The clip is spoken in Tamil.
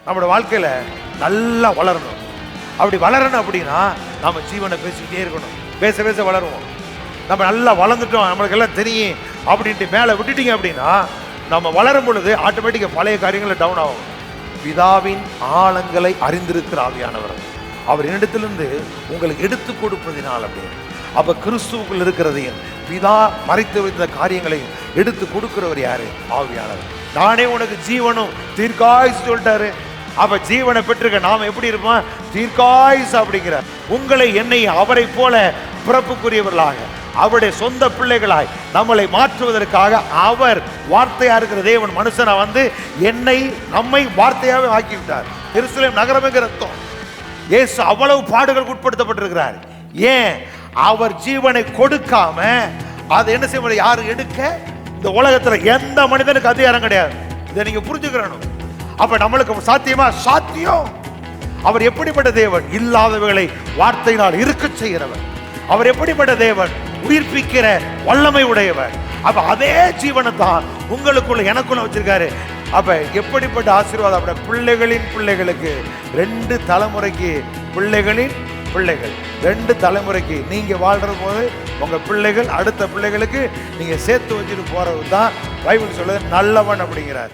நம்மளோட வாழ்க்கையில நல்லா வளரணும். அப்படி வளரணும் அப்படின்னா நம்ம ஜீவனை பேசிக்கிட்டே இருக்கணும். பேச பேச வளருவோம். நம்ம நல்லா வளர்ந்துட்டோம், நம்மளுக்கு எல்லாம் தெரியும் அப்படின்ட்டு மேலே விட்டுட்டீங்க அப்படின்னா நம்ம வளரும் பொழுது ஆட்டோமேட்டிக்காக பழைய காரியங்களை டவுன் ஆகும். பிதாவின் ஆழங்களை அறிந்திருக்கிற ஆவியானவர் அவர் என்னிடத்திலிருந்து உங்களுக்கு எடுத்து கொடுப்பதினால் அப்படின்னு. அப்ப கிறிஸ்துவுக்குள் இருக்கிறதையும் பிதா மறைத்து வைத்த காரியங்களையும் எடுத்து கொடுக்கிறவர் யாரு? ஆவியானவர். நானே உனக்கு ஜீவனும் தீர்க்காயுசு சொல்லிட்டாரு. அப்ப ஜீவனை பெற்றிருக்க நாம எப்படி இருப்போம்? தீர்க்காயுசு அப்படிங்கிறார். உங்களை என்னை அவரை போல பிறப்புக்குரியவர்களாக அவருடைய சொந்த பிள்ளைகளாய் நம்மளை மாற்றுவதற்காக அவர் வார்த்தையா இருக்கிற தேவன் மனுஷனா வந்து நம்மை வார்த்தையாவே ஆக்கிவிட்டார். எருசலேம் நகரம்ங்கிற அர்த்தம். இயேசு அவ்வளவு பாடுகளுக்கு உட்படுத்தப்பட்டிருக்கிறார். ஏன்? அவர் ஜீவனை கொடுக்காம அதை என்ன செய்ய யாரு எடுக்க? இந்த உலகத்துல எந்த மனிதனுக்கு அதிகாரம் கிடையாது. இதை நீங்க புரிஞ்சுக்கணும். அப்ப நம்மளுக்கு சாத்தியமா? சாத்தியம். அவர் எப்படிப்பட்ட தேவன்? இல்லாதவைகளை வார்த்தையினால் இருக்க செய்கிறவர். அவர் எப்படிப்பட்ட தேவன்? உயிர்ப்பிக்கிற வல்லமை உடையவர். அப்ப அதே ஜீவனை தான் உங்களுக்குள்ள எனக்குள்ள வச்சிருக்காரு. அப்ப எப்படிப்பட்ட ஆசீர்வாதம்! அப்ப பிள்ளைகளின் பிள்ளைகளுக்கு 2 தலைமுறைக்கு, பிள்ளைகளின் பிள்ளைகள் 2 தலைமுறைக்கு நீங்க வாழ்ற போது உங்க பிள்ளைகள் அடுத்த பிள்ளைகளுக்கு நீங்க சேர்த்து வச்சுட்டு போறது தான் பைபிள் சொல்லுது நல்லவன் அப்படிங்கிறார்.